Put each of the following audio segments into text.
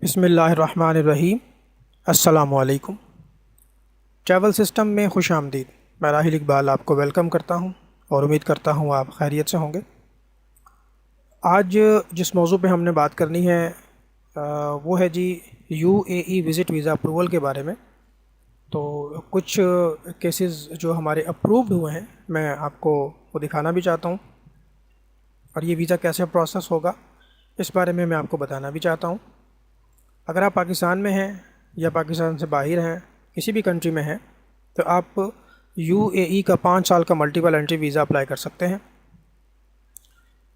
बिस्मिल्लाहिर्रहमानिर्रहीम। अस्सलामुअलैकुम। Travel system में खुश आमदीद। मैं राहिल इकबाल आपको वेलकम करता हूं और उम्मीद करता हूं आप खैरियत से होंगे। आज जिस मौजू पे हमने बात करनी है वो है जी यूएई विज़िट वीज़ा अप्रूवल के बारे में। तो कुछ केसेस जो हमारे अप्रूव्ड हुए हैं मैं आपको वो दिखाना भी चाहता हूँ, और ये वीज़ा कैसे प्रोसेस होगा इस बारे में मैं आपको बताना भी चाहता हूँ। अगर आप पाकिस्तान में हैं या पाकिस्तान से बाहर हैं, किसी भी कंट्री में हैं, तो आप यूएई का 5 साल का मल्टीपल एंट्री वीज़ा अप्लाई कर सकते हैं।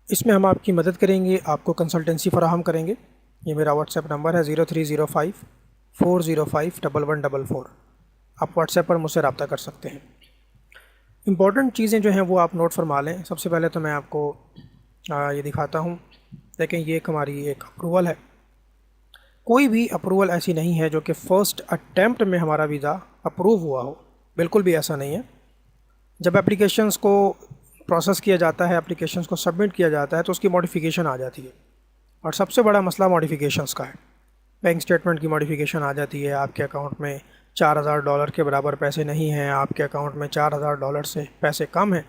इसमें हम आपकी मदद करेंगे, आपको कंसल्टेंसी फ़राहम करेंगे। ये मेरा व्हाट्सएप नंबर है 0305 405 1144। आप व्हाट्सएप पर मुझसे रब्ता कर सकते हैं। इम्पॉर्टेंट चीज़ें जो हैं वो आप नोट फरमा लें। सबसे पहले तो मैं आपको ये दिखाता हूँ। देखें, ये हमारी एक अप्रूवल है। कोई भी अप्रूवल ऐसी नहीं है जो कि फ़र्स्ट अटैम्प्ट में हमारा वीज़ा अप्रूव हुआ हो, बिल्कुल भी ऐसा नहीं है। जब एप्लीकेशंस को प्रोसेस किया जाता है, एप्लीकेशंस को सबमिट किया जाता है, तो उसकी मॉडिफिकेशन आ जाती है। और सबसे बड़ा मसला मॉडिफिकेशंस का है। बैंक स्टेटमेंट की मॉडिफिकेशन आ जाती है, आपके अकाउंट में $4000 के बराबर पैसे नहीं हैं, आपके अकाउंट में $4000 से पैसे कम हैं,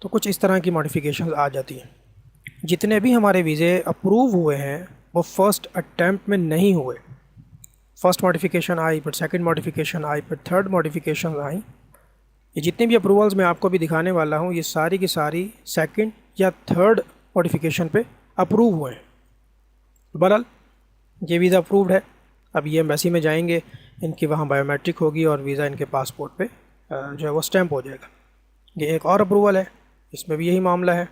तो कुछ इस तरह की मॉडिफिकेशंस आ जाती हैं। जितने भी हमारे वीज़े अप्रूव हुए हैं वो फ़र्स्ट अटैम्प्ट में नहीं हुए। फ़र्स्ट मॉडिफिकेशन आई, फिर सेकंड मॉडिफिकेशन आई, फिर थर्ड मॉडिफिकेशन आई। ये जितनी भी अप्रूवल्स मैं आपको भी दिखाने वाला हूँ, ये सारी की सारी सेकंड या थर्ड मॉडिफिकेशन पे अप्रूव हुए हैं। बहरहाल ये वीज़ा अप्रूव्ड है। अब ये एम्बेसी में जाएंगे, इनकी वहाँ बायोमेट्रिक होगी और वीज़ा इनके पासपोर्ट पे जो है वो स्टैंप हो जाएगा। ये एक और अप्रूवल है, इसमें भी यही मामला है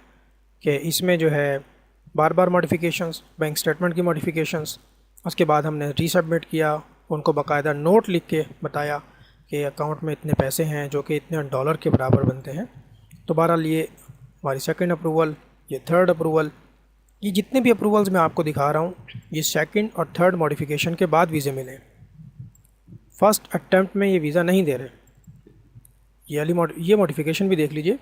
कि इसमें जो है बार बार मॉडिफिकेशंस, बैंक स्टेटमेंट की मॉडिफिकेशंस, उसके बाद हमने रीसबमिट किया, उनको बाकायदा नोट लिख के बताया कि अकाउंट में इतने पैसे हैं जो कि इतने डॉलर के बराबर बनते हैं। तो बहरहाल ये हमारी सेकंड अप्रूवल, ये थर्ड अप्रूवल, ये जितने भी अप्रूवल्स मैं आपको दिखा रहा हूँ ये सेकंड और थर्ड मॉडिफिकेशन के बाद वीज़े मिले। फ़र्स्ट अटैम्प्ट में ये वीज़ा नहीं दे रहे। ये मॉडिफिकेशन भी देख लीजिए,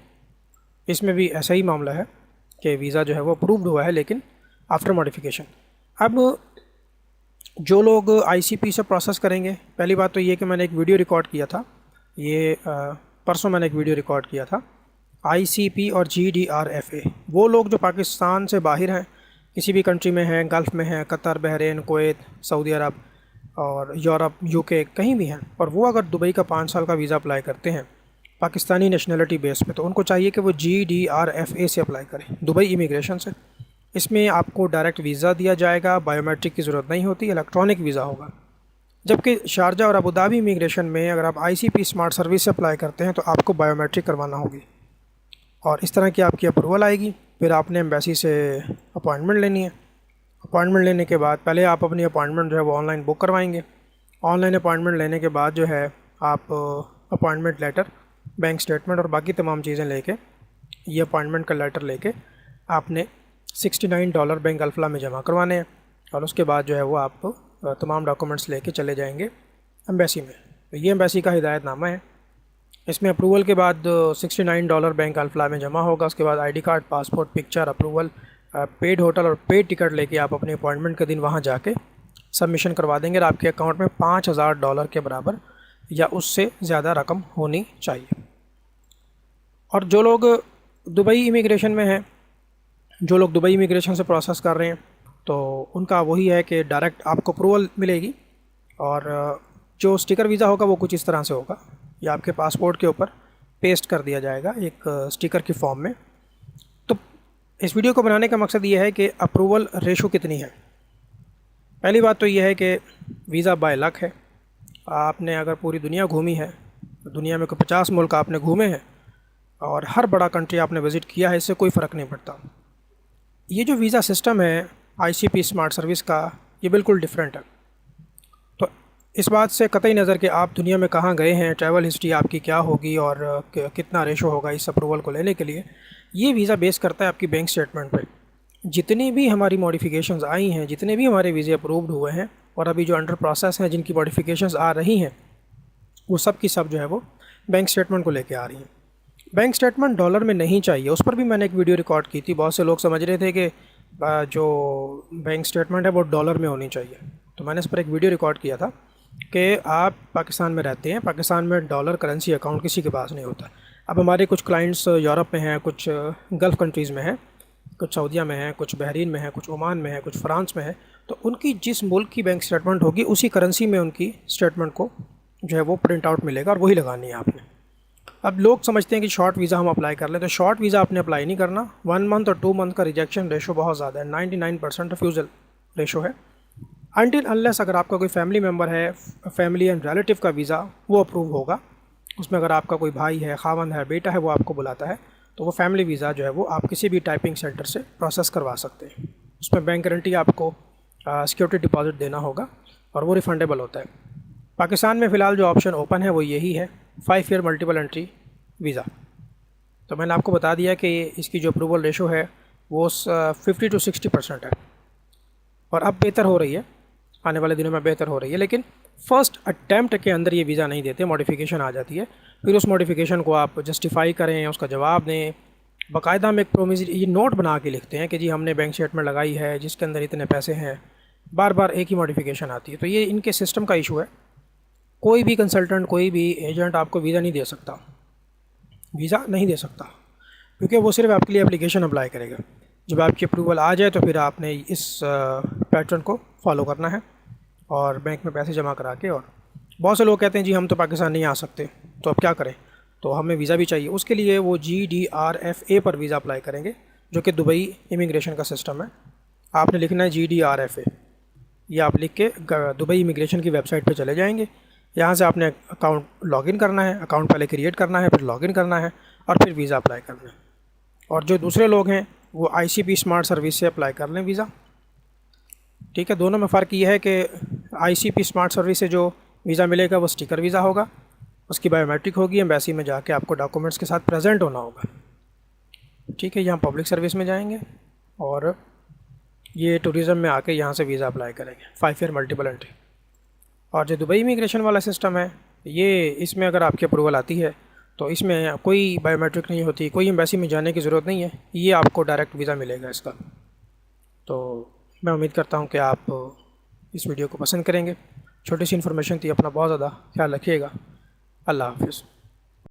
इसमें भी ऐसा ही मामला है कि वीज़ा जो है वो अप्रूव्ड हुआ है लेकिन आफ्टर मॉडिफिकेशन। अब जो लोग आईसीपी से प्रोसेस करेंगे, पहली बात तो ये कि मैंने एक वीडियो रिकॉर्ड किया था, ये परसों मैंने एक वीडियो रिकॉर्ड किया था आईसीपी और जीडीआरएफए। वो लोग जो पाकिस्तान से बाहर हैं, किसी भी कंट्री में हैं, गल्फ़ में हैं, कतर, बहरीन, कुवैत, सऊदी अरब और यूरोप, यूके, कहीं भी हैं, और वो अगर दुबई का 5 साल का वीज़ा अप्लाई करते हैं पाकिस्तानी नेशनलिटी बेस पे, तो उनको चाहिए कि वो जीडीआरएफए से अप्लाई करें, दुबई इमिग्रेशन से। इसमें आपको डायरेक्ट वीज़ा दिया जाएगा, बायोमेट्रिक की ज़रूरत नहीं होती, इलेक्ट्रॉनिक वीज़ा होगा। जबकि शारजा और अबू धाबी इमिग्रेशन में अगर आप आईसीपी स्मार्ट सर्विस से अप्लाई करते हैं तो आपको बायोमेट्रिक करवाना होगी, और इस तरह की आपकी अप्रूवल आएगी। फिर आपने एम्बेसी से अपॉइंटमेंट लेनी है। अपॉइंटमेंट लेने के बाद पहले आप अपनी अपॉइंटमेंट जो है वो ऑनलाइन बुक करवाएंगे। ऑनलाइन अपॉइंटमेंट लेने के बाद जो है आप अपॉइंटमेंट लेटर, बैंक स्टेटमेंट और बाकी तमाम चीज़ें लेके, ये अपॉइंटमेंट का लेटर लेके आपने $69 बैंक अल्फला में जमा करवाने हैं, और उसके बाद जो है वो आप तमाम डॉक्यूमेंट्स लेके चले जाएंगे एम्बेसी में। तो ये एम्बेसी का हिदायतनामा है। इसमें अप्रूवल के बाद $69 बैंक अल्फला में जमा होगा। उसके बाद ID card, passport, picture, approval, paid hotel और पेड टिकट लेके आप अपने अपॉइंटमेंट के दिन वहाँ जाके सबमिशन करवा देंगे, और आपके अकाउंट में $5000 के बराबर या उससे ज़्यादा रकम होनी चाहिए। और जो लोग दुबई इमिग्रेशन में हैं, जो लोग दुबई इमिग्रेशन से प्रोसेस कर रहे हैं, तो उनका वही है कि डायरेक्ट आपको अप्रूवल मिलेगी, और जो स्टिकर वीज़ा होगा वो कुछ इस तरह से होगा। ये आपके पासपोर्ट के ऊपर पेस्ट कर दिया जाएगा एक स्टिकर की फॉर्म में। तो इस वीडियो को बनाने का मकसद ये है कि अप्रूवल रेशो कितनी है। पहली बात तो ये है कि वीज़ा बाय लक है। आपने अगर पूरी दुनिया घूमी है, दुनिया में कोई 50 मुल्क आपने घूमे हैं और हर बड़ा कंट्री आपने विज़िट किया है, इससे कोई फ़र्क नहीं पड़ता। ये जो वीज़ा सिस्टम है आईसीपी स्मार्ट सर्विस का, ये बिल्कुल डिफरेंट है। तो इस बात से कतई नज़र कि आप दुनिया में कहाँ गए हैं, ट्रैवल हिस्ट्री आपकी क्या होगी और कितना रेशो होगा इस अप्रूवल को लेने के लिए, ये वीज़ा बेस करता है आपकी बैंक स्टेटमेंट पे। जितनी भी हमारी मॉडिफिकेशंस आई हैं, जितने भी हमारे वीज़े अप्रूव्ड हुए हैं और अभी जो अंडर प्रोसेस हैं, जिनकी मॉडिफिकेशंस आ रही हैं, वो सब की सब जो है वो बैंक स्टेटमेंट को लेके आ रही हैं। बैंक स्टेटमेंट डॉलर में नहीं चाहिए, उस पर भी मैंने एक वीडियो रिकॉर्ड की थी। बहुत से लोग समझ रहे थे कि जो बैंक स्टेटमेंट है वो डॉलर में होनी चाहिए। तो मैंने इस पर एक वीडियो रिकॉर्ड किया था कि आप पाकिस्तान में रहते हैं, पाकिस्तान में डॉलर करेंसी अकाउंट किसी के पास नहीं होता। अब हमारे कुछ क्लाइंट्स यूरोप में हैं, कुछ गल्फ़ कंट्रीज़ में हैं, कुछ सऊदीया में है, कुछ बहरीन में है, कुछ ओमान में है, कुछ फ्रांस में है। तो उनकी जिस मुल्क की बैंक स्टेटमेंट होगी उसी करेंसी में उनकी स्टेटमेंट को जो है वो प्रिंट आउट मिलेगा और वही लगानी है आपने। अब लोग समझते हैं कि शॉर्ट वीज़ा हम अप्लाई कर लें, तो शॉर्ट वीज़ा आपने अप्लाई नहीं करना। 1 मंथ और 2 मंथ का रिजेक्शन रेशो बहुत ज़्यादा है, 99% रिफ्यूज़ल रेशो है। अनटिल अनलेस अगर आपका कोई फैमिली मेम्बर है, फैमिली एंड रिलेटिव का वीज़ा वो अप्रूव होगा, उसमें अगर आपका कोई भाई है, खावंद है, बेटा है, वो आपको बुलाता है, तो वो फैमिली वीज़ा जो है वो आप किसी भी टाइपिंग सेंटर से प्रोसेस करवा सकते हैं। उसमें बैंक गारंटी आपको सिक्योरिटी डिपॉजिट देना होगा और वो रिफ़ंडेबल होता है। पाकिस्तान में फ़िलहाल जो ऑप्शन ओपन है वो यही है, 5 ईयर मल्टीपल एंट्री वीज़ा। तो मैंने आपको बता दिया कि इसकी जो अप्रूवल रेशो है वो 50 to 60% है और अब बेहतर हो रही है, आने वाले दिनों में बेहतर हो रही है। लेकिन फ़र्स्ट अटैम्प्ट के अंदर ये वीज़ा नहीं देते, मॉडिफिकेशन आ जाती है। फिर उस मॉडिफिकेशन को आप जस्टिफाई करें, उसका जवाब दें, बाकायदा में एक प्रोविज़न ये नोट बना के लिखते हैं कि जी हमने बैंक स्टेटमेंट लगाई है जिसके अंदर इतने पैसे हैं। बार बार एक ही मॉडिफिकेशन आती है, तो ये इनके सिस्टम का इशू है। कोई भी कंसल्टेंट, कोई भी एजेंट आपको वीज़ा नहीं दे सकता, वीज़ा नहीं दे सकता, क्योंकि वो सिर्फ आपके लिए एप्लीकेशन अप्लाई करेगा। जब आपकी अप्रूवल आ जाए तो फिर आपने इस पैटर्न को फॉलो करना है और बैंक में पैसे जमा करा के। और बहुत से लोग कहते हैं जी हम तो पाकिस्तान नहीं आ सकते, तो अब क्या करें, तो हमें वीज़ा भी चाहिए। उसके लिए वो GDRFA पर वीज़ा अप्लाई करेंगे, जो कि दुबई इमिग्रेशन का सिस्टम है। आपने लिखना है GDRFA, ये आप लिख के दुबई इमिग्रेशन की वेबसाइट पे चले जाएंगे। यहाँ से आपने अकाउंट लॉगिन करना है, अकाउंट पहले क्रिएट करना है, फिर लॉगिन करना है और फिर वीज़ा अप्लाई करना है। और जो दूसरे लोग हैं वो ICP स्मार्ट सर्विस से अप्लाई कर लें वीज़ा। ठीक है, दोनों में फ़र्क ये है कि ICP स्मार्ट सर्विस से जो वीज़ा मिलेगा वो स्टिकर वीज़ा होगा, उसकी बायोमेट्रिक होगी, एम्बेसी में जाके आपको डॉक्यूमेंट्स के साथ प्रेजेंट होना होगा। ठीक है, यहाँ पब्लिक सर्विस में जाएंगे और ये टूरिज़म में आके यहाँ से वीज़ा अप्लाई करेंगे, 5 ईयर मल्टीपल एंट्री। और जो दुबई इमिग्रेशन वाला सिस्टम है ये, इसमें अगर आपकी अप्रूवल आती है तो इसमें कोई बायोमेट्रिक नहीं होती, कोई एम्बेसी में जाने की ज़रूरत नहीं है, ये आपको डायरेक्ट वीज़ा मिलेगा इसका। तो मैं उम्मीद करता हूँ कि आप इस वीडियो को पसंद करेंगे। छोटी सी इन्फॉर्मेशन थी, अपना बहुत ज़्यादा ख्याल रखिएगा। अल्लाह हाफ़िज़।